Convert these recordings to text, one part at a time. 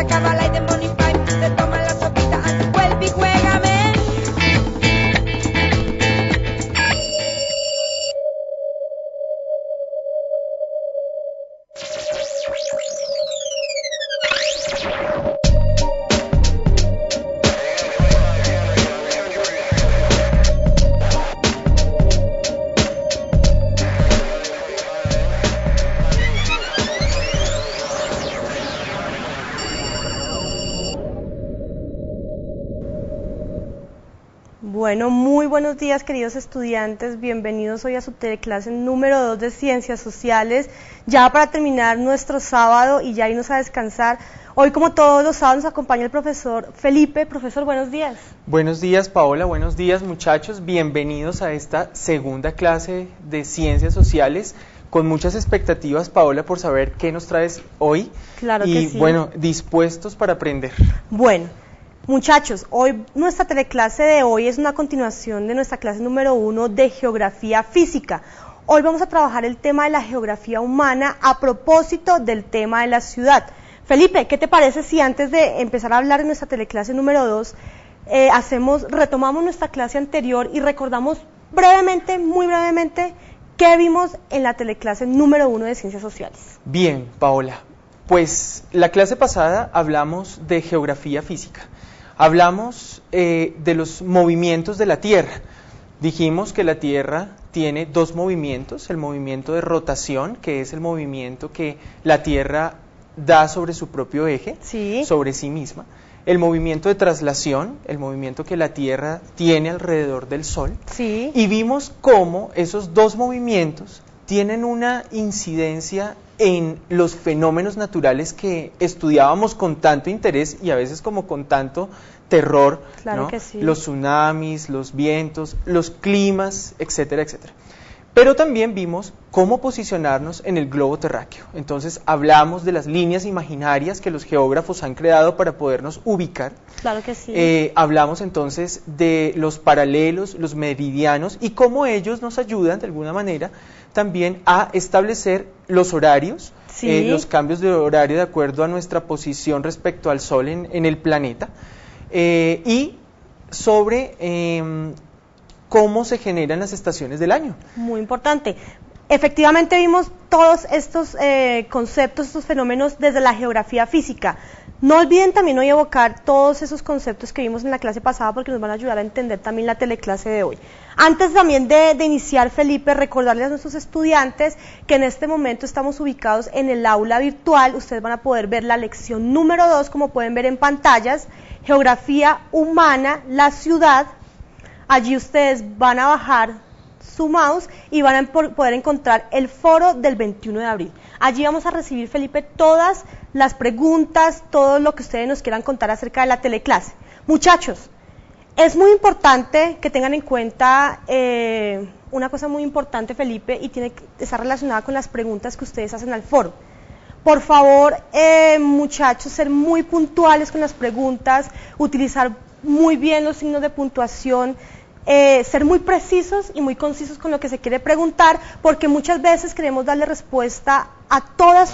acaba la de Money Five, te toma la sopita, antes vuelve y juégame. Bueno, muy buenos días queridos estudiantes, bienvenidos hoy a su teleclase número 2 de Ciencias Sociales, ya para terminar nuestro sábado y ya irnos a descansar. Hoy, como todos los sábados, nos acompaña el profesor Felipe. Profesor, buenos días. Buenos días, Paola, buenos días, muchachos, bienvenidos a esta segunda clase de Ciencias Sociales, con muchas expectativas, Paola, por saber qué nos traes hoy. Claro que sí. Y bueno, dispuestos para aprender. Bueno, muchachos, hoy nuestra teleclase de hoy es una continuación de nuestra clase número 1 de Geografía Física. Hoy vamos a trabajar el tema de la geografía humana a propósito del tema de la ciudad. Felipe, ¿qué te parece si antes de empezar a hablar de nuestra teleclase número 2, retomamos nuestra clase anterior y recordamos brevemente, muy brevemente, qué vimos en la teleclase número 1 de Ciencias Sociales? Bien, Paola, pues la clase pasada hablamos de geografía física. Hablamos de los movimientos de la Tierra. Dijimos que la Tierra tiene dos movimientos, el movimiento de rotación, que es el movimiento que la Tierra da sobre su propio eje, sí, sobre sí misma, el movimiento de traslación, el movimiento que la Tierra tiene alrededor del Sol, sí, y vimos cómo esos dos movimientos tienen una incidencia en los fenómenos naturales que estudiábamos con tanto interés y a veces como con tanto terror, claro, ¿no? Que sí. Los tsunamis, los vientos, los climas, etcétera, etcétera. Pero también vimos cómo posicionarnos en el globo terráqueo. Entonces hablamos de las líneas imaginarias que los geógrafos han creado para podernos ubicar. Claro que sí. Hablamos entonces de los paralelos, los meridianos y cómo ellos nos ayudan de alguna manera también a establecer los horarios, sí, los cambios de horario de acuerdo a nuestra posición respecto al Sol en el planeta, y sobre cómo se generan las estaciones del año. Muy importante. Efectivamente vimos todos estos conceptos, estos fenómenos desde la geografía física. No olviden también hoy evocar todos esos conceptos que vimos en la clase pasada porque nos van a ayudar a entender también la teleclase de hoy. Antes también de iniciar, Felipe, recordarles a nuestros estudiantes que en este momento estamos ubicados en el aula virtual. Ustedes van a poder ver la lección número 2, como pueden ver en pantallas, Geografía Humana, la ciudad. Allí ustedes van a bajar su mouse y van a poder encontrar el foro del 21 de abril. Allí vamos a recibir, Felipe, todas las preguntas, todo lo que ustedes nos quieran contar acerca de la teleclase. Muchachos, es muy importante que tengan en cuenta una cosa muy importante, Felipe, y está relacionada con las preguntas que ustedes hacen al foro. Por favor, muchachos, ser muy puntuales con las preguntas, utilizar muy bien los signos de puntuación, ser muy precisos y muy concisos con lo que se quiere preguntar, porque muchas veces queremos darle respuesta a todas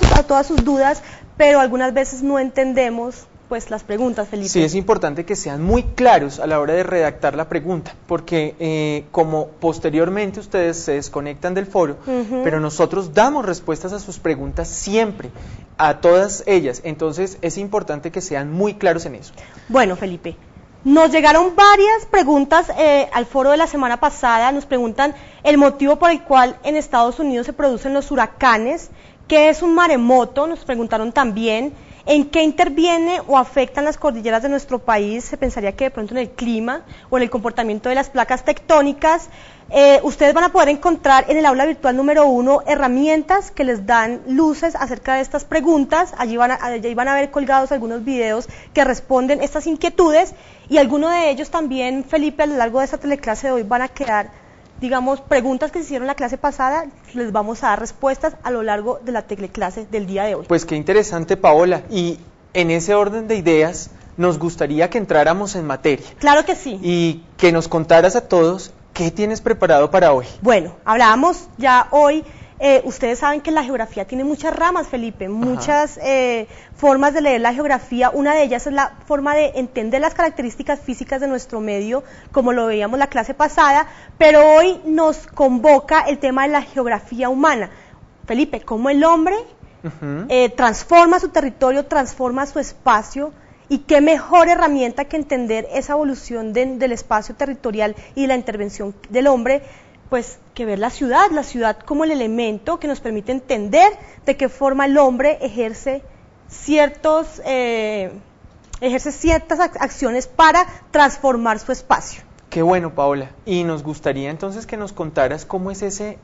sus dudas, pero algunas veces no entendemos pues las preguntas, Felipe. Sí, es importante que sean muy claros a la hora de redactar la pregunta, porque como posteriormente ustedes se desconectan del foro, pero nosotros damos respuestas a sus preguntas siempre, a todas ellas, entonces es importante que sean muy claros en eso. Bueno, Felipe, nos llegaron varias preguntas al foro de la semana pasada. Nos preguntan el motivo por el cual en Estados Unidos se producen los huracanes, qué es un maremoto, nos preguntaron también en qué interviene o afectan las cordilleras de nuestro país. Se pensaría que de pronto en el clima o en el comportamiento de las placas tectónicas. Ustedes van a poder encontrar en el aula virtual número 1 herramientas que les dan luces acerca de estas preguntas. Allí van a ver colgados algunos videos que responden estas inquietudes, y algunos de ellos también, Felipe, a lo largo de esta teleclase de hoy van a quedar, digamos, preguntas que se hicieron en la clase pasada, les vamos a dar respuestas a lo largo de la teleclase del día de hoy. Pues qué interesante, Paola, y en ese orden de ideas nos gustaría que entráramos en materia. Claro que sí. Y que nos contaras a todos qué tienes preparado para hoy. Bueno, hablábamos ya hoy Ustedes saben que la geografía tiene muchas ramas, Felipe, muchas formas de leer la geografía. Una de ellas es la forma de entender las características físicas de nuestro medio, como lo veíamos la clase pasada, pero hoy nos convoca el tema de la geografía humana. Felipe, cómo el hombre transforma su territorio, transforma su espacio, y qué mejor herramienta que entender esa evolución del espacio territorial y la intervención del hombre, pues que ver la ciudad como el elemento que nos permite entender de qué forma el hombre ejerce ciertas acciones para transformar su espacio. Qué bueno, Paola. Y nos gustaría entonces que nos contaras cómo es ese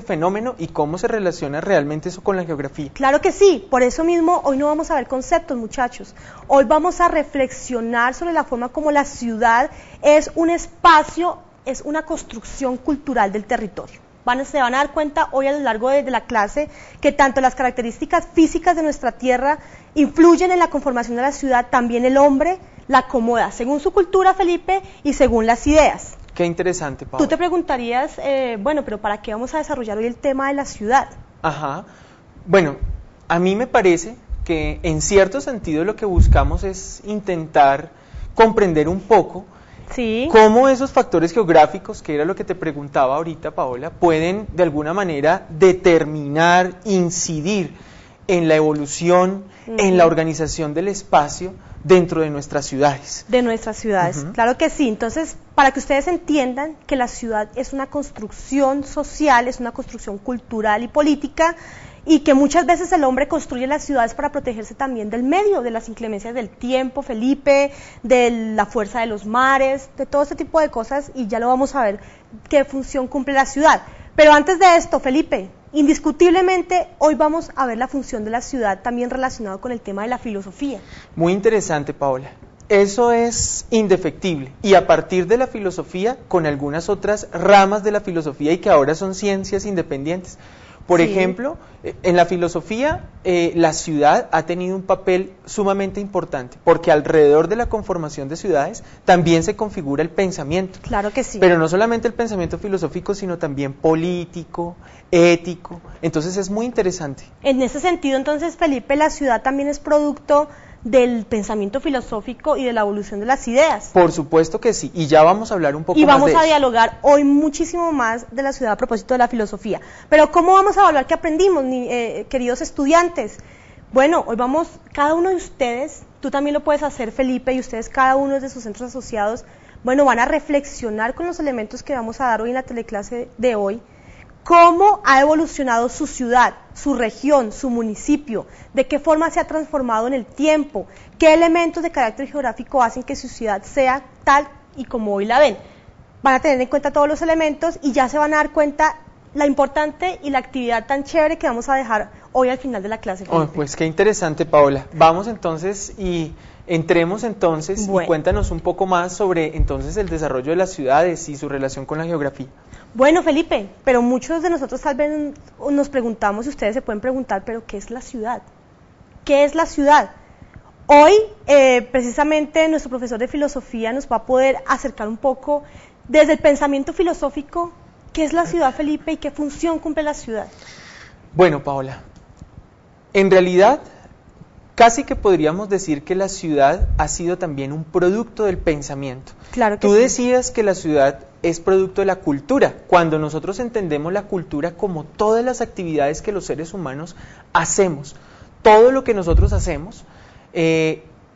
fenómeno y cómo se relaciona realmente eso con la geografía. Claro que sí, por eso mismo hoy no vamos a ver conceptos, muchachos. Hoy vamos a reflexionar sobre la forma como la ciudad es un espacio, es una construcción cultural del territorio. Se van a dar cuenta hoy a lo largo de la clase que tanto las características físicas de nuestra tierra influyen en la conformación de la ciudad, también el hombre la acomoda según su cultura, Felipe, y según las ideas. Qué interesante, Paola. Tú te preguntarías, bueno, pero ¿para qué vamos a desarrollar hoy el tema de la ciudad? Ajá. Bueno, a mí me parece que en cierto sentido lo que buscamos es intentar comprender un poco cómo esos factores geográficos, que era lo que te preguntaba ahorita, Paola, pueden de alguna manera determinar, incidir en la evolución, en la organización del espacio dentro de nuestras ciudades. De nuestras ciudades, claro que sí. Entonces, para que ustedes entiendan que la ciudad es una construcción social, es una construcción cultural y política, y que muchas veces el hombre construye las ciudades para protegerse también del medio, de las inclemencias del tiempo, Felipe, de la fuerza de los mares, de todo ese tipo de cosas, y ya lo vamos a ver qué función cumple la ciudad. Pero antes de esto, Felipe, indiscutiblemente hoy vamos a ver la función de la ciudad también relacionado con el tema de la filosofía. Muy interesante, Paola. Eso es indefectible, y a partir de la filosofía, con algunas otras ramas de la filosofía y que ahora son ciencias independientes. Por ejemplo, en la filosofía, la ciudad ha tenido un papel sumamente importante, porque alrededor de la conformación de ciudades también se configura el pensamiento. Claro que sí. Pero no solamente el pensamiento filosófico, sino también político, ético. Entonces es muy interesante. En ese sentido, entonces, Felipe, la ciudad también es producto del pensamiento filosófico y de la evolución de las ideas. Por supuesto que sí, y ya vamos a hablar un poco más de eso. Y vamos a dialogar hoy muchísimo más de la ciudad a propósito de la filosofía. Pero ¿cómo vamos a evaluar qué aprendimos, queridos estudiantes? Bueno, hoy vamos, cada uno de ustedes, tú también lo puedes hacer, Felipe, y ustedes, cada uno de sus centros asociados, bueno, van a reflexionar con los elementos que vamos a dar hoy en la teleclase de hoy, cómo ha evolucionado su ciudad, su región, su municipio, de qué forma se ha transformado en el tiempo, qué elementos de carácter geográfico hacen que su ciudad sea tal y como hoy la ven. Van a tener en cuenta todos los elementos y ya se van a dar cuenta la importante y la actividad tan chévere que vamos a dejar hoy al final de la clase. Oh, pues qué interesante, Paola. Vamos entonces y entremos entonces y cuéntanos un poco más sobre entonces el desarrollo de las ciudades y su relación con la geografía. Bueno, Felipe, pero muchos de nosotros tal vez nos preguntamos, y ustedes se pueden preguntar, pero ¿qué es la ciudad? ¿Qué es la ciudad? Hoy, precisamente, nuestro profesor de filosofía nos va a poder acercar un poco desde el pensamiento filosófico, ¿qué es la ciudad, Felipe, y qué función cumple la ciudad? Bueno, Paola, en realidad, casi que podríamos decir que la ciudad ha sido también un producto del pensamiento. Claro que Tú sí. decías que la ciudad es producto de la cultura. Cuando nosotros entendemos la cultura como todas las actividades que los seres humanos hacemos, todo lo que nosotros hacemos,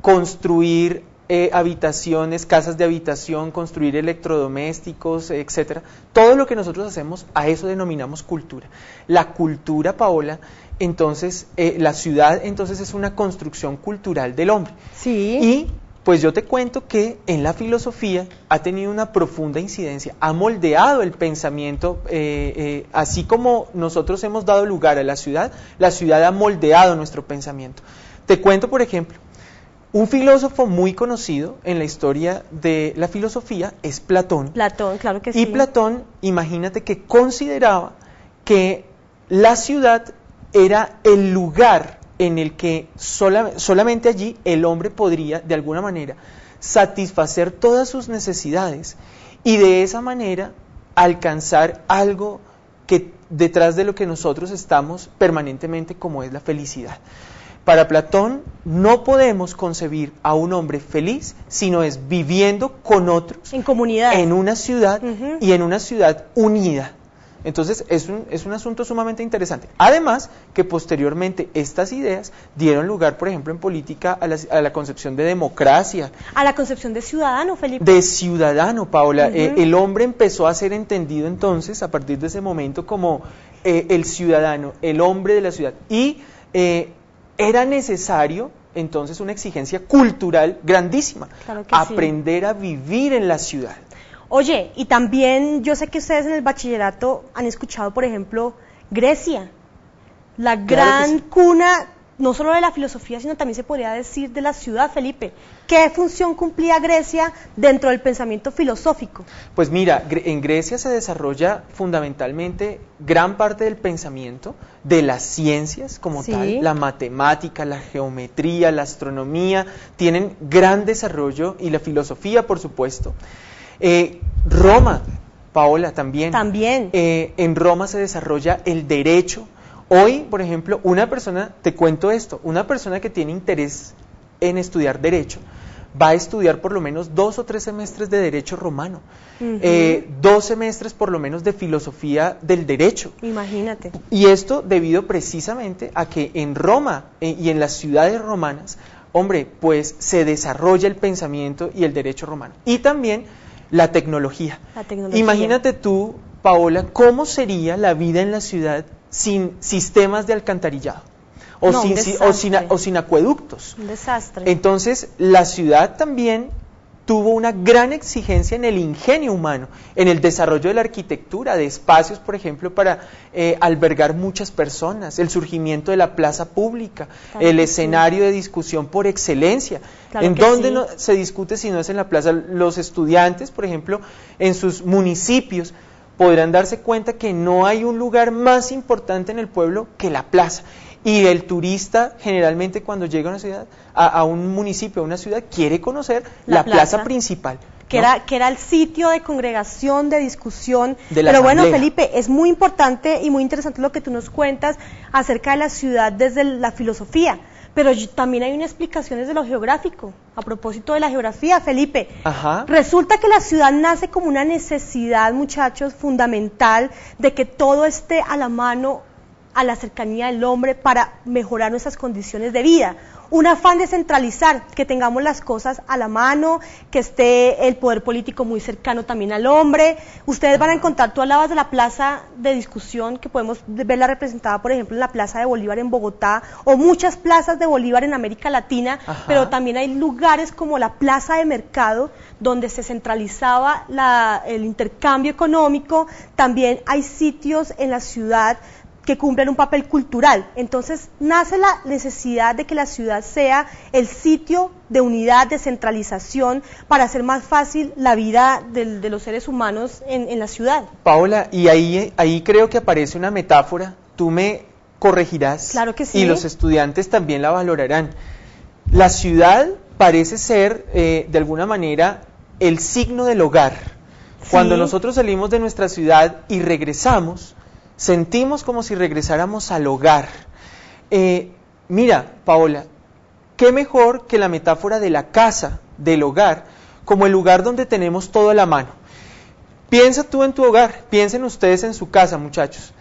construir habitaciones, casas de habitación, construir electrodomésticos, etcétera, todo lo que nosotros hacemos, a eso denominamos cultura. La cultura, Paola, entonces, la ciudad entonces es una construcción cultural del hombre. Sí. Y pues yo te cuento que en la filosofía ha tenido una profunda incidencia, ha moldeado el pensamiento, así como nosotros hemos dado lugar a la ciudad ha moldeado nuestro pensamiento. Te cuento, por ejemplo, un filósofo muy conocido en la historia de la filosofía es Platón. Platón, claro que sí. Y Platón, imagínate que consideraba que la ciudad era el lugar en el que solamente allí el hombre podría, de alguna manera, satisfacer todas sus necesidades y de esa manera alcanzar algo que detrás de lo que nosotros estamos permanentemente, como es la felicidad. Para Platón no podemos concebir a un hombre feliz, sino es viviendo con otros, en comunidad, en una ciudad Ujú. y en una ciudad unida. Entonces es un asunto sumamente interesante. Además que posteriormente estas ideas dieron lugar, por ejemplo, en política a la concepción de democracia, A la concepción de ciudadano, Felipe. de ciudadano, Paola. Ujú. El hombre empezó a ser entendido entonces, a partir de ese momento, como el ciudadano, el hombre de la ciudad. Y era necesario entonces una exigencia cultural grandísima, Claro que sí. aprender a vivir en la ciudad. Oye, y también yo sé que ustedes en el bachillerato han escuchado, por ejemplo, Grecia, la gran sí. cuna, no solo de la filosofía, sino también se podría decir de la ciudad, Felipe. ¿Qué función cumplía Grecia dentro del pensamiento filosófico? Pues mira, en Grecia se desarrolla fundamentalmente gran parte del pensamiento de las ciencias como Sí. tal, la matemática, la geometría, la astronomía, tienen gran desarrollo, y la filosofía, por supuesto. Roma, Paola, también. También. En Roma se desarrolla el derecho. Hoy, por ejemplo, una persona, te cuento esto, una persona que tiene interés en estudiar derecho, va a estudiar por lo menos 2 o 3 semestres de derecho romano, Ujú. 2 semestres por lo menos de filosofía del derecho. Imagínate. Y esto debido precisamente a que en Roma y en las ciudades romanas, hombre, pues se desarrolla el pensamiento y el derecho romano. Y también la tecnología. La tecnología. Imagínate tú, Paola, cómo sería la vida en la ciudad sin sistemas de alcantarillado o, No, un sin acueductos. Un desastre. Entonces, la ciudad también tuvo una gran exigencia en el ingenio humano, en el desarrollo de la arquitectura, de espacios, por ejemplo, para albergar muchas personas, el surgimiento de la plaza pública, Claro el que escenario de discusión por excelencia. Claro ¿En que dónde sí. no se discute si no es en la plaza? Los estudiantes, por ejemplo, en sus municipios, podrán darse cuenta que no hay un lugar más importante en el pueblo que la plaza. Y el turista generalmente cuando llega a una ciudad, a un municipio, a una ciudad, quiere conocer La la plaza plaza. principal. Que, ¿no? era el sitio de congregación, de discusión. De la Pero bueno, asamblea. Felipe, es muy importante y muy interesante lo que tú nos cuentas acerca de la ciudad desde la filosofía. Pero también hay una explicación desde lo geográfico. A propósito de la geografía, Felipe. Ajá. Resulta que la ciudad nace como una necesidad, muchachos, fundamental de que todo esté a la mano, a la cercanía del hombre para mejorar nuestras condiciones de vida. Un afán de centralizar, que tengamos las cosas a la mano, que esté el poder político muy cercano también al hombre. Ustedes van a encontrar, tú hablabas de la plaza de discusión, que podemos verla representada, por ejemplo, en la Plaza de Bolívar en Bogotá, o muchas plazas de Bolívar en América Latina, Ajá. pero también hay lugares como la Plaza de Mercado, donde se centralizaba el intercambio económico. También hay sitios en la ciudad que cumplen un papel cultural. Entonces nace la necesidad de que la ciudad sea el sitio de unidad, de centralización, para hacer más fácil la vida de los seres humanos en la ciudad. Paola, y ahí creo que aparece una metáfora, tú me corregirás, Claro que sí. y los estudiantes también la valorarán. La ciudad parece ser, de alguna manera, el signo del hogar. Cuando Sí. nosotros salimos de nuestra ciudad y regresamos, sentimos como si regresáramos al hogar. Mira, Paola, qué mejor que la metáfora de la casa, del hogar, como el lugar donde tenemos todo a la mano. Piensa tú en tu hogar, piensen ustedes en su casa, muchachos.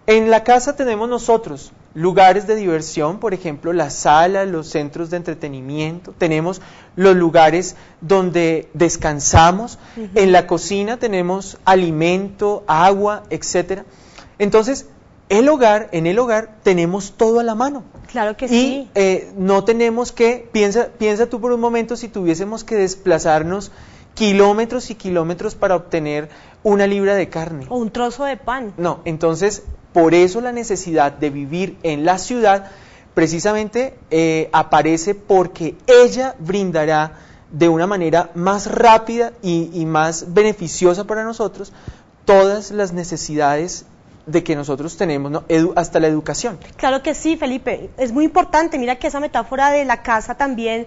En la casa tenemos nosotros lugares de diversión, por ejemplo, la sala, los centros de entretenimiento, tenemos los lugares donde descansamos, en la cocina tenemos alimento, agua, etcétera. Entonces, en el hogar tenemos todo a la mano. Claro que Y sí. no tenemos que, piensa tú por un momento si tuviésemos que desplazarnos kilómetros y kilómetros para obtener una libra de carne. O un trozo de pan. No, entonces, por eso la necesidad de vivir en la ciudad precisamente aparece porque ella brindará de una manera más rápida y más beneficiosa para nosotros todas las necesidades de que nosotros tenemos, ¿no? Hasta la educación. Claro que sí, Felipe, es muy importante. Mira que esa metáfora de la casa también,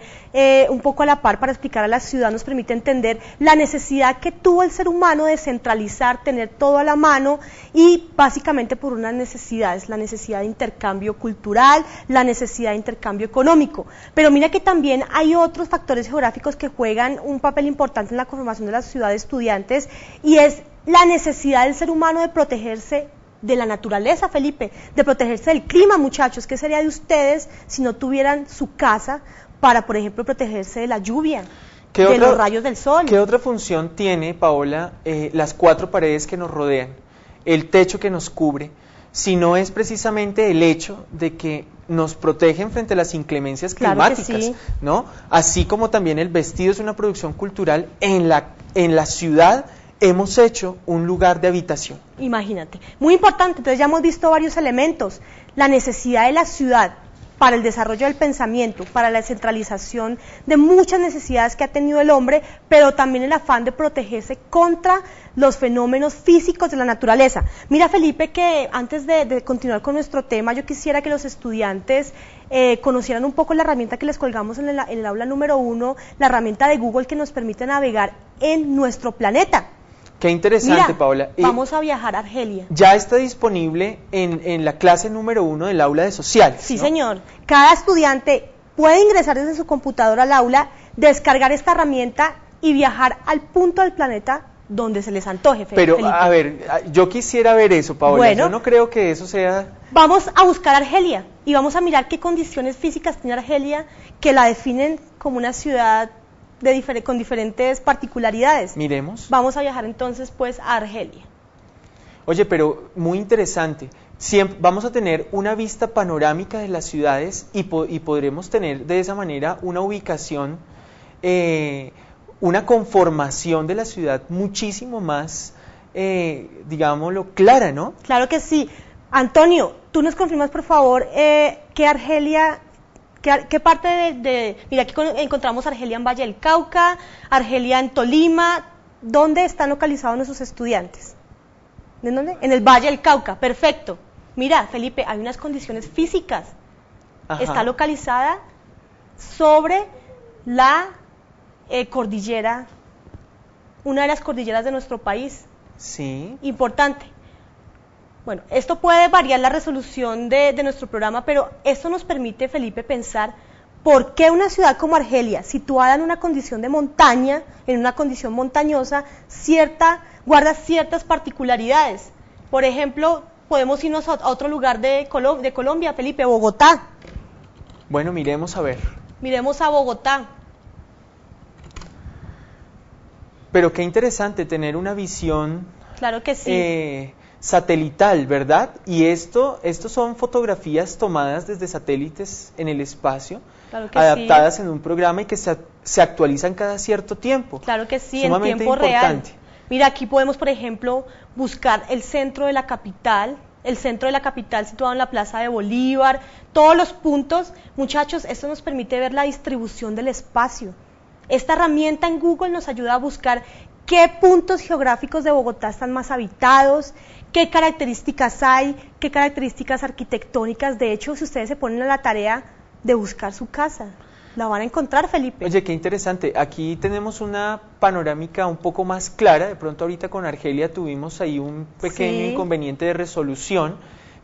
un poco a la par para explicar a la ciudad, nos permite entender la necesidad que tuvo el ser humano de centralizar, tener todo a la mano, y básicamente por unas necesidades, la necesidad de intercambio cultural, la necesidad de intercambio económico. Pero mira que también hay otros factores geográficos que juegan un papel importante en la conformación de la ciudad de estudiantes, y es la necesidad del ser humano de protegerse de la naturaleza, Felipe, de protegerse del clima, muchachos. ¿Qué sería de ustedes si no tuvieran su casa para, por ejemplo, protegerse de la lluvia, de los rayos del sol? ¿Qué otra función tiene, Paola, las 4 paredes que nos rodean, el techo que nos cubre, si no es precisamente el hecho de que nos protegen frente a las inclemencias climáticas? Claro que sí. ¿No? Así como también el vestido es una producción cultural, en la ciudad hemos hecho un lugar de habitación. Imagínate, muy importante. Entonces ya hemos visto varios elementos: la necesidad de la ciudad para el desarrollo del pensamiento, para la centralización de muchas necesidades que ha tenido el hombre, pero también el afán de protegerse contra los fenómenos físicos de la naturaleza. Mira, Felipe, que antes de continuar con nuestro tema, yo quisiera que los estudiantes conocieran un poco la herramienta que les colgamos en el aula número 1, la herramienta de Google que nos permite navegar en nuestro planeta. Qué interesante, Mira, Paola. Vamos a viajar a Argelia. Ya está disponible en la clase número 1 del aula de sociales. Sí, ¿no? señor. Cada estudiante puede ingresar desde su computadora al aula, descargar esta herramienta y viajar al punto del planeta donde se les antoje, Pero, Felipe. a ver, yo quisiera ver eso, Paola. Bueno. Yo no creo que eso sea... Vamos a buscar Argelia y vamos a mirar qué condiciones físicas tiene Argelia que la definen como una ciudad con diferentes particularidades. Miremos. Vamos a viajar entonces pues a Argelia. Oye, pero muy interesante. Siempre vamos a tener una vista panorámica de las ciudades y podremos tener de esa manera una ubicación, una conformación de la ciudad muchísimo más, digámoslo, clara, ¿no? Claro que sí. Antonio, ¿tú nos confirmas por favor que Argelia... ¿Qué parte mira, aquí encontramos Argelia en Valle del Cauca, Argelia en Tolima? ¿Dónde están localizados nuestros estudiantes? ¿En dónde? En el Valle del Cauca, perfecto. Mira, Felipe, hay unas condiciones físicas. Ajá. Está localizada sobre la cordillera, una de las cordilleras de nuestro país. Sí. Importante. Bueno, esto puede variar la resolución de nuestro programa, pero esto nos permite, Felipe, pensar por qué una ciudad como Argelia, situada en una condición de montaña, en una condición montañosa, guarda ciertas particularidades. Por ejemplo, podemos irnos a otro lugar de Colombia, Felipe, Bogotá. Bueno, miremos a ver. Miremos a Bogotá. Pero qué interesante tener una visión... Claro que sí. Satelital, ¿verdad? Y estos son fotografías tomadas desde satélites en el espacio, claro que adaptadas sí. en un programa y que se actualizan cada cierto tiempo. Claro que sí, Sumamente en tiempo importante. real. Mira, aquí podemos, por ejemplo, buscar el centro de la capital situado en la Plaza de Bolívar, todos los puntos. Muchachos, esto nos permite ver la distribución del espacio. Esta herramienta en Google nos ayuda a buscar qué puntos geográficos de Bogotá están más habitados, qué características hay, qué características arquitectónicas. De hecho, si ustedes se ponen a la tarea de buscar su casa, la van a encontrar, Felipe. Oye, qué interesante. Aquí tenemos una panorámica un poco más clara. De pronto ahorita con Argelia tuvimos ahí un pequeño inconveniente de resolución,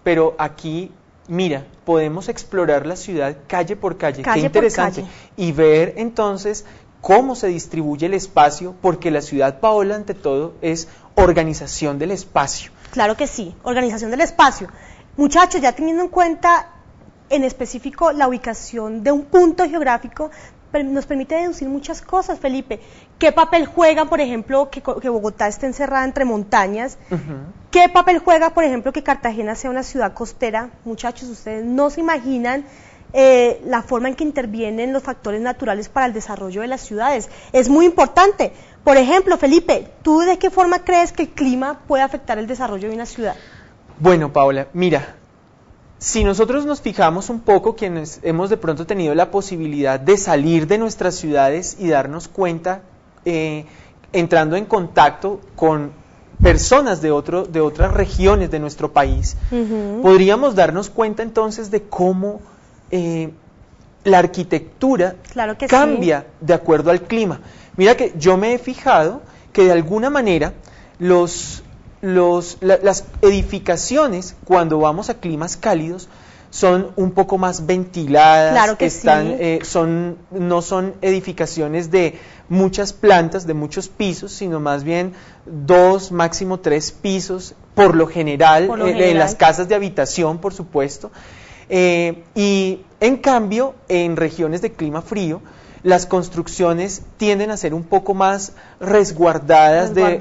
pero aquí, mira, podemos explorar la ciudad calle por calle. Qué interesante. Y ver entonces cómo se distribuye el espacio, porque la ciudad, Paola, ante todo, es organización del espacio. Claro que sí, organización del espacio. Muchachos, ya teniendo en cuenta en específico la ubicación de un punto geográfico, nos permite deducir muchas cosas, Felipe. ¿Qué papel juega, por ejemplo, que Bogotá esté encerrada entre montañas? ¿Qué papel juega, por ejemplo, que Cartagena sea una ciudad costera? Muchachos, ustedes no se imaginan la forma en que intervienen los factores naturales para el desarrollo de las ciudades. Es muy importante. Por ejemplo, Felipe, ¿tú de qué forma crees que el clima puede afectar el desarrollo de una ciudad? Bueno, Paola, mira, si nosotros nos fijamos un poco, quienes hemos de pronto tenido la posibilidad de salir de nuestras ciudades y darnos cuenta, entrando en contacto con personas de otras regiones de nuestro país, podríamos darnos cuenta entonces de cómo la arquitectura Claro que cambia de acuerdo al clima. Mira que yo me he fijado que de alguna manera las edificaciones, cuando vamos a climas cálidos, son un poco más ventiladas, Claro que sí. No son edificaciones de muchas plantas, de muchos pisos, sino más bien 2, máximo 3 pisos, por lo general, en las casas de habitación, por supuesto. Y en cambio, en regiones de clima frío, las construcciones tienden a ser un poco más resguardadas de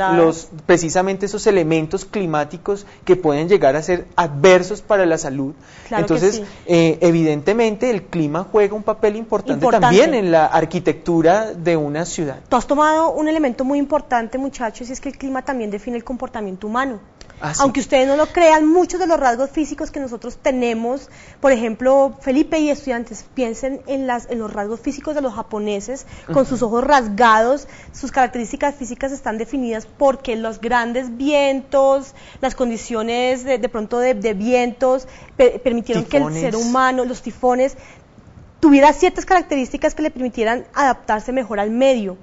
precisamente esos elementos climáticos que pueden llegar a ser adversos para la salud. Claro. Entonces, que sí. Evidentemente el clima juega un papel importante también en la arquitectura de una ciudad. Tú has tomado un elemento muy importante, muchachos, y es que el clima también define el comportamiento humano. Ah, sí. Aunque ustedes no lo crean, muchos de los rasgos físicos que nosotros tenemos, por ejemplo, Felipe y estudiantes, piensen en los rasgos físicos de los japoneses, con sus ojos rasgados, sus características físicas están definidas porque los grandes vientos, las condiciones de pronto de vientos, permitieron Tifones. que el ser humano, los tifones, tuviera ciertas características que le permitieran adaptarse mejor al medio.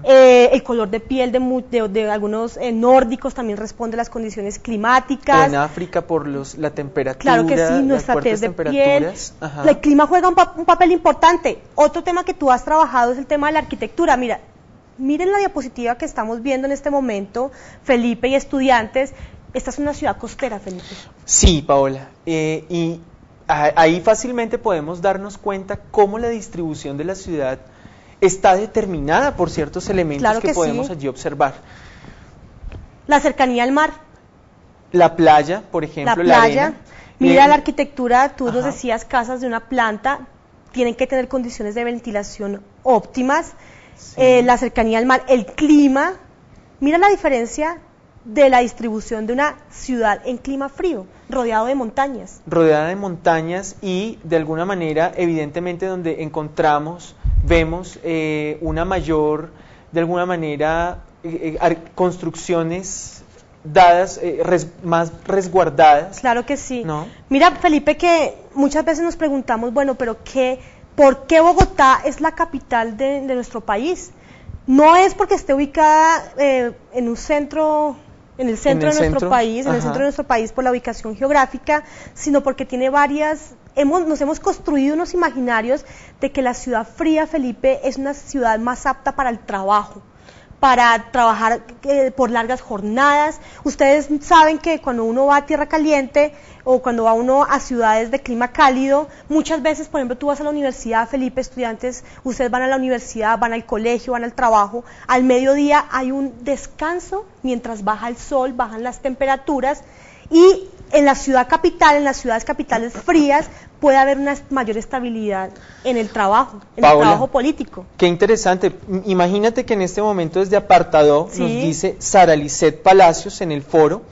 El color de piel de algunos nórdicos también responde a las condiciones climáticas. En África por la temperatura, claro que sí, nuestra tez de piel. El clima juega un papel importante. Otro tema que tú has trabajado es el tema de la arquitectura. Miren la diapositiva que estamos viendo en este momento, Felipe y estudiantes. Esta es una ciudad costera, Felipe. Sí, Paola, y ahí fácilmente podemos darnos cuenta cómo la distribución de la ciudad está determinada por ciertos elementos Claro que podemos sí. allí observar. La cercanía al mar. La playa, por ejemplo, La playa. arena. Mira la arquitectura, tú nos Ajá. decías casas de una planta, tienen que tener condiciones de ventilación óptimas, Sí. la cercanía al mar, el clima. Mira la diferencia de la distribución de una ciudad en clima frío, rodeado de montañas. Rodeada de montañas y de alguna manera, evidentemente, donde vemos una mayor, de alguna manera, construcciones dadas, más resguardadas. Claro que sí. ¿No? Mira, Felipe, que muchas veces nos preguntamos, bueno, pero ¿por qué Bogotá es la capital de nuestro país? No es porque esté ubicada en el centro de nuestro país, en el centro de nuestro país por la ubicación geográfica, sino porque tiene nos hemos construido unos imaginarios de que la ciudad fría, Felipe, es una ciudad más apta para el trabajo, para trabajar por largas jornadas. Ustedes saben que cuando uno va a tierra caliente o cuando va uno a ciudades de clima cálido, muchas veces, por ejemplo, tú vas a la universidad, Felipe, estudiantes, ustedes van a la universidad, van al colegio, van al trabajo, al mediodía hay un descanso mientras baja el sol, bajan las temperaturas, y en la ciudad capital, en las ciudades capitales frías, puede haber una mayor estabilidad en el trabajo, en Paola, el trabajo político. Qué interesante. Imagínate que en este momento desde Apartadó Sí. nos dice Sara Lisset Palacios en el foro: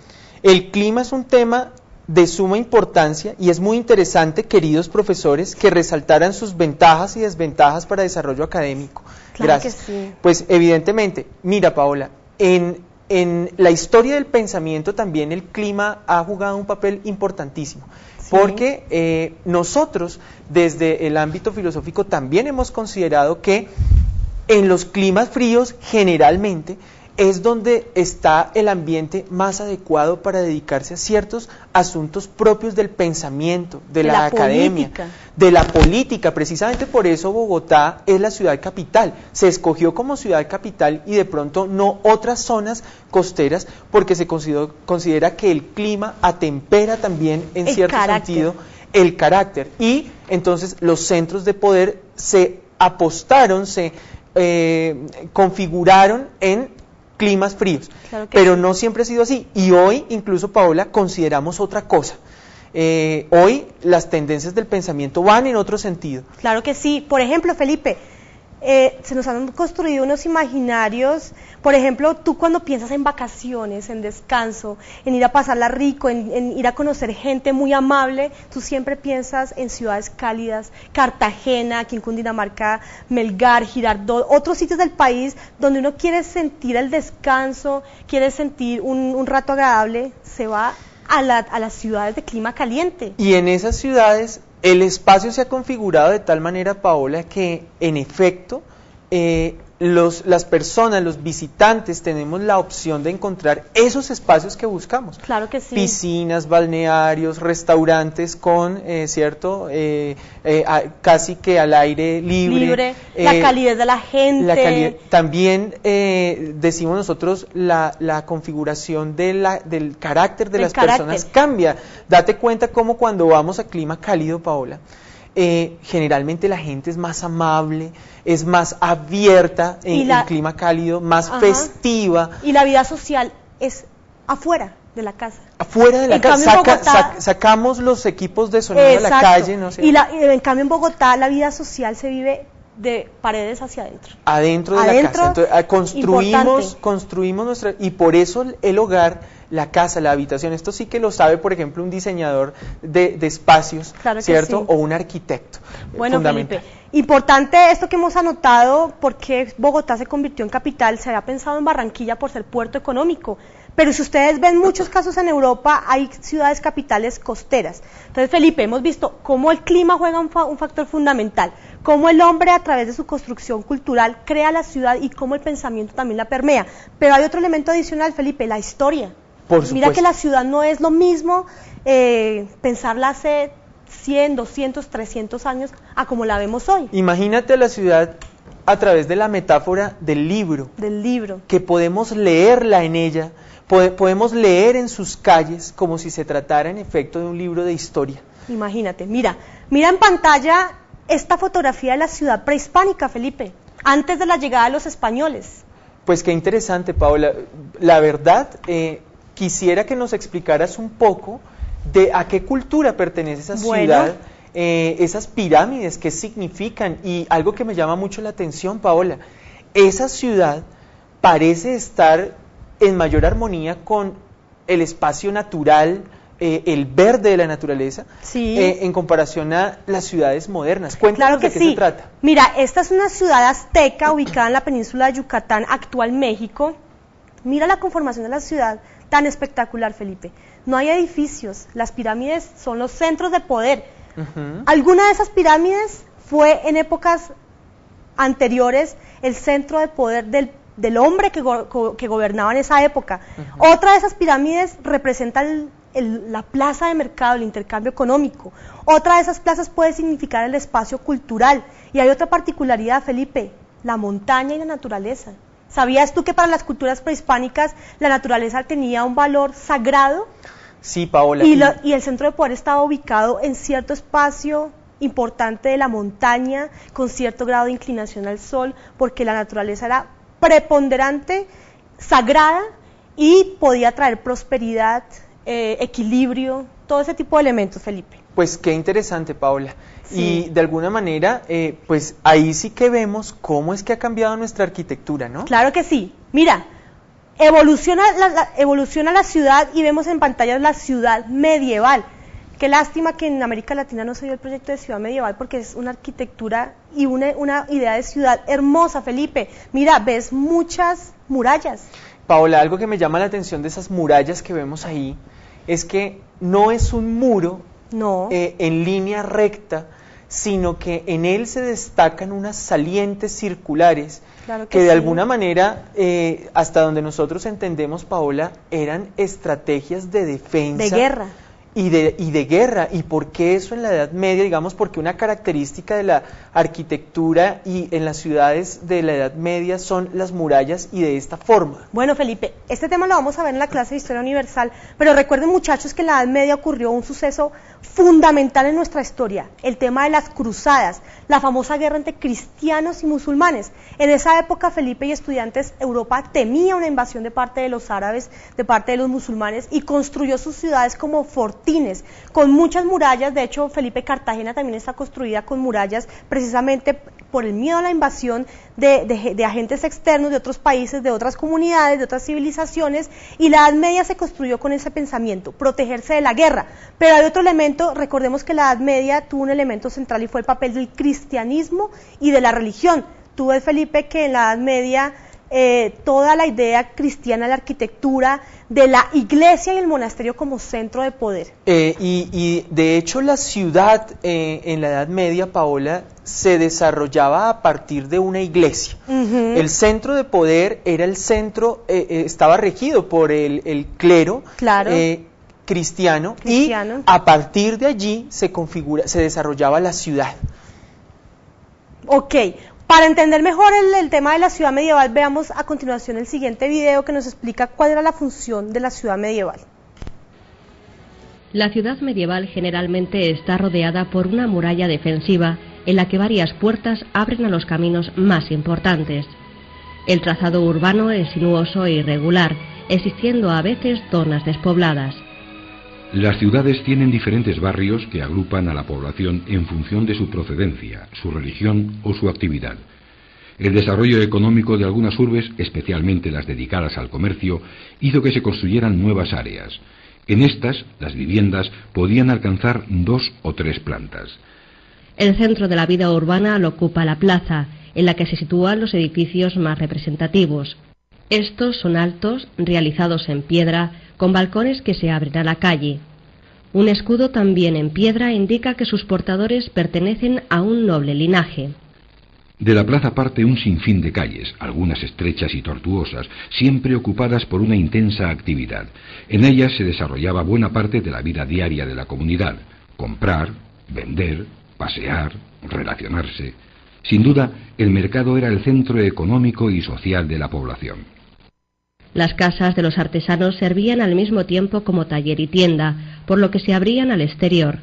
el clima es un tema de suma importancia y es muy interesante, queridos profesores, que resaltaran sus ventajas y desventajas para desarrollo académico. Claro Gracias. que sí. Pues evidentemente, mira, Paola, en la historia del pensamiento también el clima ha jugado un papel importantísimo. Sí. Porque nosotros desde el ámbito filosófico también hemos considerado que en los climas fríos generalmente es donde está el ambiente más adecuado para dedicarse a ciertos asuntos propios del pensamiento, de la academia, política. de la política. Precisamente por eso Bogotá es la ciudad capital. Se escogió como ciudad capital y de pronto no otras zonas costeras, porque se considera que el clima atempera también en cierto sentido el carácter. Y entonces los centros de poder se apostaron, se configuraron en climas fríos, Claro que pero sí. no siempre ha sido así, y hoy incluso, Paola, consideramos otra cosa. Hoy las tendencias del pensamiento van en otro sentido. Claro que sí. Por ejemplo, Felipe, se nos han construido unos imaginarios. Por ejemplo, tú cuando piensas en vacaciones, en descanso, en ir a pasarla rico, en ir a conocer gente muy amable, tú siempre piensas en ciudades cálidas, Cartagena, aquí en Cundinamarca, Melgar, Girardot, otros sitios del país donde uno quiere sentir el descanso, quiere sentir un rato agradable, se va a las ciudades de clima caliente. Y en esas ciudades el espacio se ha configurado de tal manera, Paola, que en efecto las personas, los visitantes, tenemos la opción de encontrar esos espacios que buscamos. Claro que sí. Piscinas, balnearios, restaurantes con, ¿cierto? Casi que al aire libre. La calidez de la gente. También decimos nosotros, la configuración del carácter de las personas cambia. Date cuenta cómo cuando vamos a clima cálido, Paola, generalmente la gente es más amable, es más abierta en clima cálido, más festiva. Y la vida social es afuera de la casa. Afuera de la casa, sacamos los equipos de sonido de la calle. No sé. Y en cambio en Bogotá la vida social se vive de paredes hacia adentro. Adentro de la casa. Entonces, construimos nuestra... Y por eso el hogar, la casa, la habitación, esto sí que lo sabe, por ejemplo, un diseñador de espacios, claro, ¿cierto? Sí. O un arquitecto. Bueno, Felipe, importante esto que hemos anotado, porque Bogotá se convirtió en capital. Se había pensado en Barranquilla por ser puerto económico, pero si ustedes ven muchos casos en Europa, hay ciudades capitales costeras. Entonces, Felipe, hemos visto cómo el clima juega un factor fundamental, cómo el hombre a través de su construcción cultural crea la ciudad y cómo el pensamiento también la permea. Pero hay otro elemento adicional, Felipe, la historia. Por supuesto. Mira que la ciudad no es lo mismo pensarla hace 100, 200, 300 años a como la vemos hoy. Imagínate la ciudad a través de la metáfora del libro. Del libro. Que podemos leerla en ella, podemos leer en sus calles como si se tratara en efecto de un libro de historia. Imagínate, mira en pantalla esta fotografía de la ciudad prehispánica, Felipe, antes de la llegada de los españoles. Pues qué interesante, Paola. La verdad, quisiera que nos explicaras un poco de a qué cultura pertenece esa ciudad, esas pirámides, qué significan, y algo que me llama mucho la atención, Paola, esa ciudad parece estar en mayor armonía con el espacio natural, el verde de la naturaleza, sí, en comparación a las ciudades modernas. Cuéntanos de qué se trata. Mira, esta es una ciudad azteca ubicada en la península de Yucatán, actual México. Mira la conformación de la ciudad, tan espectacular, Felipe. No hay edificios, las pirámides son los centros de poder. Alguna de esas pirámides fue en épocas anteriores el centro de poder del hombre que gobernaba en esa época. Otra de esas pirámides representa la plaza de mercado, el intercambio económico. Otra de esas plazas puede significar el espacio cultural. Y hay otra particularidad, Felipe, la montaña y la naturaleza. ¿Sabías tú que para las culturas prehispánicas la naturaleza tenía un valor sagrado? Sí, Paola. Y el centro de poder estaba ubicado en cierto espacio importante de la montaña, con cierto grado de inclinación al sol, porque la naturaleza era preponderante, sagrada, y podía traer prosperidad, equilibrio, todo ese tipo de elementos, Felipe. Pues qué interesante, Paola. Sí. Y de alguna manera, pues ahí sí que vemos cómo es que ha cambiado nuestra arquitectura, ¿no? Claro que sí. Mira, evoluciona la ciudad y vemos en pantalla la ciudad medieval. Qué lástima que en América Latina no se dio el proyecto de ciudad medieval, porque es una arquitectura y una idea de ciudad hermosa, Felipe. Mira, ves muchas murallas. Paola, algo que me llama la atención de esas murallas que vemos ahí es que no es un muro en línea recta, sino que en él se destacan unas salientes circulares, claro que de sí. alguna manera, hasta donde nosotros entendemos, Paola, eran estrategias de defensa. De guerra. Y de guerra. ¿Y por qué eso en la Edad Media? Digamos, porque una característica de la arquitectura y en las ciudades de la Edad Media son las murallas, y de esta forma. Bueno, Felipe, este tema lo vamos a ver en la clase de Historia Universal, pero recuerden, muchachos, que en la Edad Media ocurrió un suceso fundamental en nuestra historia, el tema de las cruzadas, la famosa guerra entre cristianos y musulmanes. En esa época, Felipe y estudiantes, Europa temía una invasión de parte de los árabes, de parte de los musulmanes, y construyó sus ciudades como fortalezas fortines, con muchas murallas. De hecho, Felipe, Cartagena también está construida con murallas, precisamente por el miedo a la invasión de agentes externos de otros países, de otras comunidades, de otras civilizaciones, y la Edad Media se construyó con ese pensamiento, protegerse de la guerra. Pero hay otro elemento, recordemos que la Edad Media tuvo un elemento central y fue el papel del cristianismo y de la religión. Tú ves, Felipe, que en la Edad Media toda la idea cristiana, la arquitectura de la iglesia y el monasterio como centro de poder. Y de hecho la ciudad en la Edad Media, Paola, se desarrollaba a partir de una iglesia. El centro de poder era el centro, estaba regido por el clero, claro. Cristiano, y a partir de allí se desarrollaba la ciudad. Ok. Para entender mejor el tema de la ciudad medieval, veamos a continuación el siguiente video que nos explica cuál era la función de la ciudad medieval. La ciudad medieval generalmente está rodeada por una muralla defensiva en la que varias puertas abren a los caminos más importantes. El trazado urbano es sinuoso e irregular, existiendo a veces zonas despobladas. Las ciudades tienen diferentes barrios que agrupan a la población en función de su procedencia, su religión o su actividad. El desarrollo económico de algunas urbes, especialmente las dedicadas al comercio, hizo que se construyeran nuevas áreas. En estas, las viviendas podían alcanzar 2 o 3 plantas. El centro de la vida urbana lo ocupa la plaza, en la que se sitúan los edificios más representativos. Estos son altos, realizados en piedra, con balcones que se abren a la calle. Un escudo también en piedra indica que sus portadores pertenecen a un noble linaje. De la plaza parte un sinfín de calles, algunas estrechas y tortuosas, siempre ocupadas por una intensa actividad. En ellas se desarrollaba buena parte de la vida diaria de la comunidad: comprar, vender, pasear, relacionarse. Sin duda, el mercado era el centro económico y social de la población. Las casas de los artesanos servían al mismo tiempo como taller y tienda, por lo que se abrían al exterior.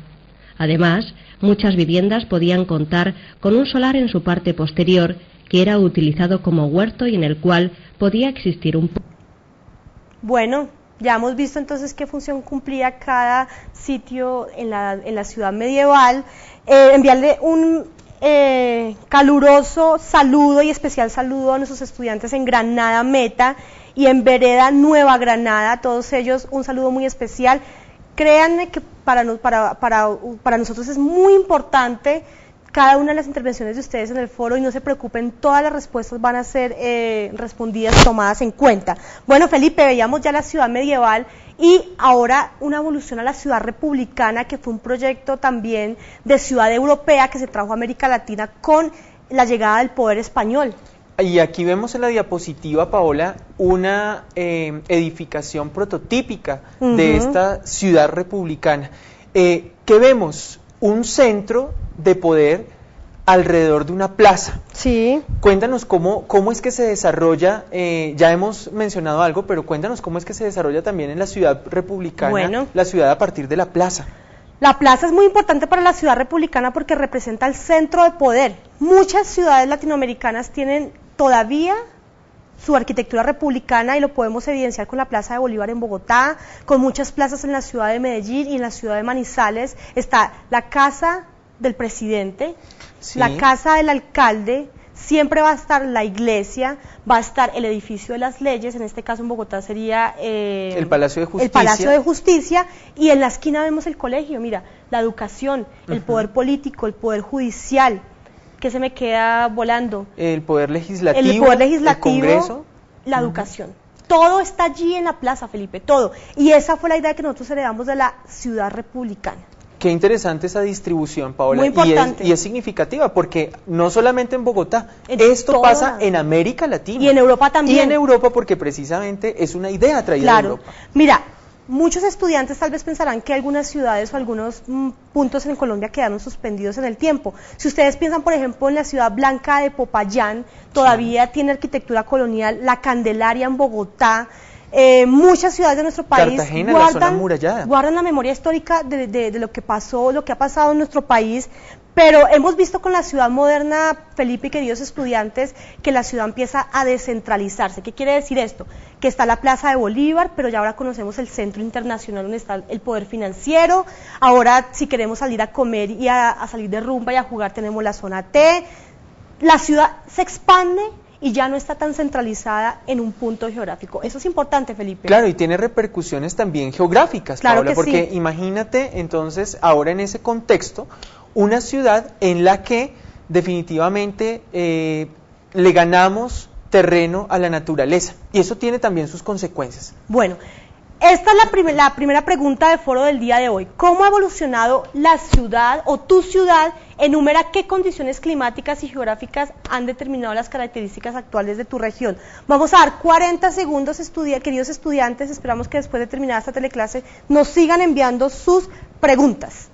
Además, muchas viviendas podían contar con un solar en su parte posterior, que era utilizado como huerto y en el cual podía existir un... Bueno, ya hemos visto entonces qué función cumplía cada sitio en la ciudad medieval. Enviarle un caluroso saludo y especial saludo a nuestros estudiantes en Granada Meta y en Vereda Nueva Granada, a todos ellos un saludo muy especial. Créanme que para nosotros es muy importante cada una de las intervenciones de ustedes en el foro, y no se preocupen, todas las respuestas van a ser respondidas, tomadas en cuenta. Bueno, Felipe, veíamos ya la ciudad medieval y ahora una evolución a la ciudad republicana, que fue un proyecto también de ciudad europea que se trajo a América Latina con la llegada del poder español. Y aquí vemos en la diapositiva, Paola, una edificación prototípica de esta ciudad republicana. ¿Qué vemos? Un centro de poder alrededor de una plaza. Sí. Cuéntanos cómo es que se desarrolla, ya hemos mencionado algo, pero cuéntanos cómo es que se desarrolla también en la ciudad republicana, la ciudad a partir de la plaza. La plaza es muy importante para la ciudad republicana porque representa el centro de poder. Muchas ciudades latinoamericanas tienen todavía su arquitectura republicana y lo podemos evidenciar con la Plaza de Bolívar en Bogotá, con muchas plazas en la ciudad de Medellín y en la ciudad de Manizales. Está la casa del presidente, sí, la casa del alcalde, siempre va a estar la iglesia, va a estar el edificio de las leyes, en este caso en Bogotá sería el Palacio de Justicia. El Palacio de Justicia, y en la esquina vemos el colegio, mira, la educación, el poder político, el poder judicial. ¿Qué se me queda volando? El poder legislativo, el Congreso, la educación. Todo está allí en la plaza, Felipe, todo. Y esa fue la idea que nosotros heredamos de la ciudad republicana. Qué interesante esa distribución, Paola. Muy importante. Y es significativa porque no solamente en Bogotá, esto pasa en América Latina. Y en Europa también. Y en Europa porque precisamente es una idea traída de Europa. Mira, muchos estudiantes tal vez pensarán que algunas ciudades o algunos puntos en Colombia quedaron suspendidos en el tiempo. Si ustedes piensan, por ejemplo, en la ciudad blanca de Popayán, todavía tiene arquitectura colonial, la Candelaria en Bogotá, muchas ciudades de nuestro país Cartagena, la zona amurallada, guardan la memoria histórica de lo que pasó, lo que ha pasado en nuestro país, Pero hemos visto con la ciudad moderna, Felipe y queridos estudiantes, que la ciudad empieza a descentralizarse. ¿Qué quiere decir esto? Que está la Plaza de Bolívar, pero ya ahora conocemos el Centro Internacional donde está el poder financiero. Ahora, si queremos salir a comer y a salir de rumba y a jugar, tenemos la zona T. La ciudad se expande y ya no está tan centralizada en un punto geográfico. Eso es importante, Felipe. Claro, y tiene repercusiones también geográficas, claro, Paola, porque sí. Imagínate entonces ahora en ese contexto una ciudad en la que definitivamente le ganamos terreno a la naturaleza, y eso tiene también sus consecuencias. Bueno, esta es la primera pregunta del foro del día de hoy. ¿Cómo ha evolucionado la ciudad o tu ciudad? Enumera qué condiciones climáticas y geográficas han determinado las características actuales de tu región. Vamos a dar 40 segundos, queridos estudiantes. Esperamos que después de terminar esta teleclase nos sigan enviando sus preguntas.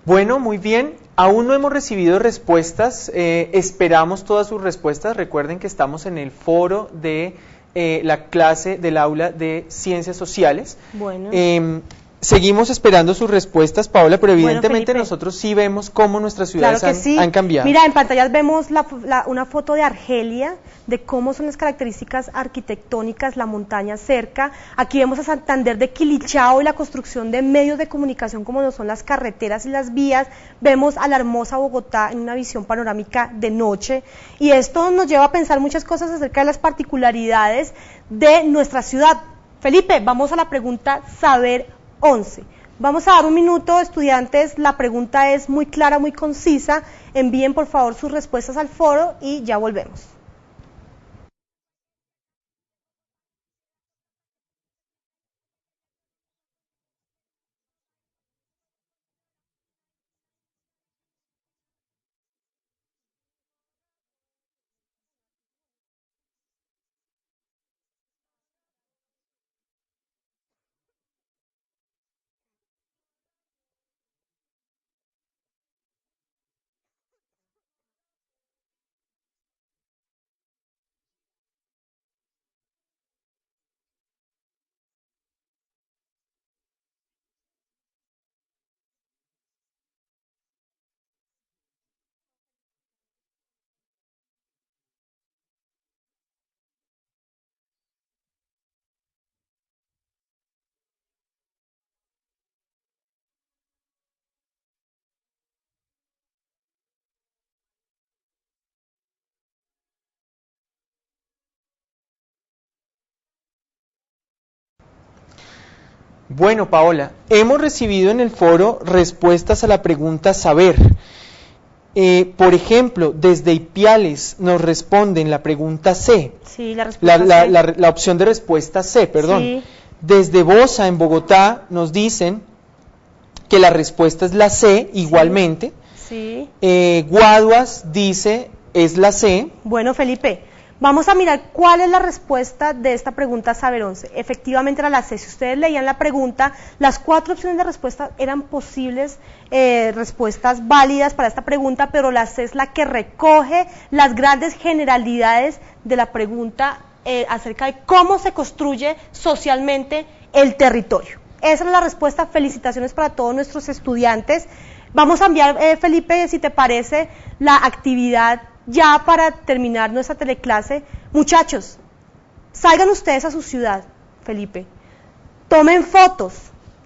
Bueno, muy bien. Aún no hemos recibido respuestas. Esperamos todas sus respuestas. Recuerden que estamos en el foro de la clase del aula de Ciencias Sociales. Bueno. Seguimos esperando sus respuestas, Paola, pero evidentemente Felipe, nosotros sí vemos cómo nuestras ciudades claro que sí. han cambiado. Mira, en pantallas vemos una foto de Argelia, de cómo son las características arquitectónicas, la montaña cerca. Aquí vemos a Santander de Quilichao y la construcción de medios de comunicación como lo son las carreteras y las vías. Vemos a la hermosa Bogotá en una visión panorámica de noche. Y esto nos lleva a pensar muchas cosas acerca de las particularidades de nuestra ciudad. Felipe, vamos a la pregunta Saber 11. Vamos a dar un minuto, estudiantes, la pregunta es muy clara, muy concisa, envíen por favor sus respuestas al foro y ya volvemos. Bueno, Paola, hemos recibido en el foro respuestas a la pregunta Saber. Por ejemplo, desde Ipiales nos responden la pregunta C. Sí, la respuesta C. La opción de respuesta C, perdón. Sí. Desde Bosa, en Bogotá, nos dicen que la respuesta es la C, igualmente. Sí. Guaduas dice es la C. Bueno, Felipe, vamos a mirar cuál es la respuesta de esta pregunta Saber 11. Efectivamente era la C. Si ustedes leían la pregunta, las 4 opciones de respuesta eran posibles respuestas válidas para esta pregunta, pero la C es la que recoge las grandes generalidades de la pregunta acerca de cómo se construye socialmente el territorio. Esa es la respuesta. Felicitaciones para todos nuestros estudiantes. Vamos a enviar, Felipe, si te parece, la actividad ya para terminar nuestra teleclase. Muchachos, salgan ustedes a su ciudad, Felipe, tomen fotos,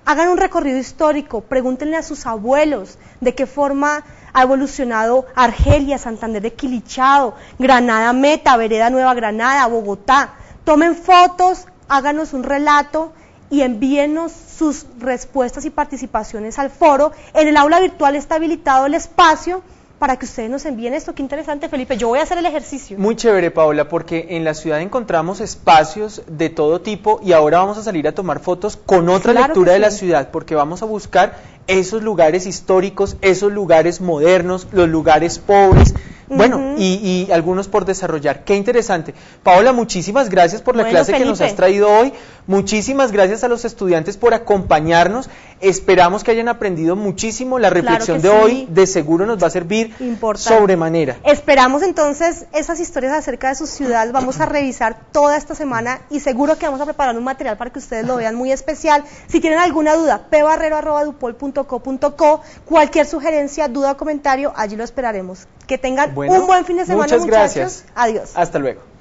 hagan un recorrido histórico, pregúntenle a sus abuelos de qué forma ha evolucionado Argelia, Santander de Quilichao, Granada Meta, Vereda Nueva Granada, Bogotá. Tomen fotos, háganos un relato y envíenos sus respuestas y participaciones al foro. En el aula virtual está habilitado el espacio para que ustedes nos envíen esto. Qué interesante, Felipe. Yo voy a hacer el ejercicio. Muy chévere, Paola, porque en la ciudad encontramos espacios de todo tipo y ahora vamos a salir a tomar fotos con otra Claro lectura que de la sí. ciudad, porque vamos a buscar esos lugares históricos, esos lugares modernos, los lugares pobres, bueno, y algunos por desarrollar. Qué interesante. Paola, muchísimas gracias por la Bueno, clase que nos Felipe. has traído hoy. Muchísimas gracias a los estudiantes por acompañarnos. Esperamos que hayan aprendido muchísimo. La reflexión que de sí. hoy de seguro nos va a servir Importante. sobremanera. Esperamos entonces esas historias acerca de su ciudad. Vamos a revisar toda esta semana y seguro que vamos a preparar un material para que ustedes lo vean muy especial. Si tienen alguna duda, pbarrero@dupol.co.co, cualquier sugerencia, duda o comentario, allí lo esperaremos. Que tengan Bueno, un buen fin de semana, muchas muchachos. gracias. Adiós. Hasta luego.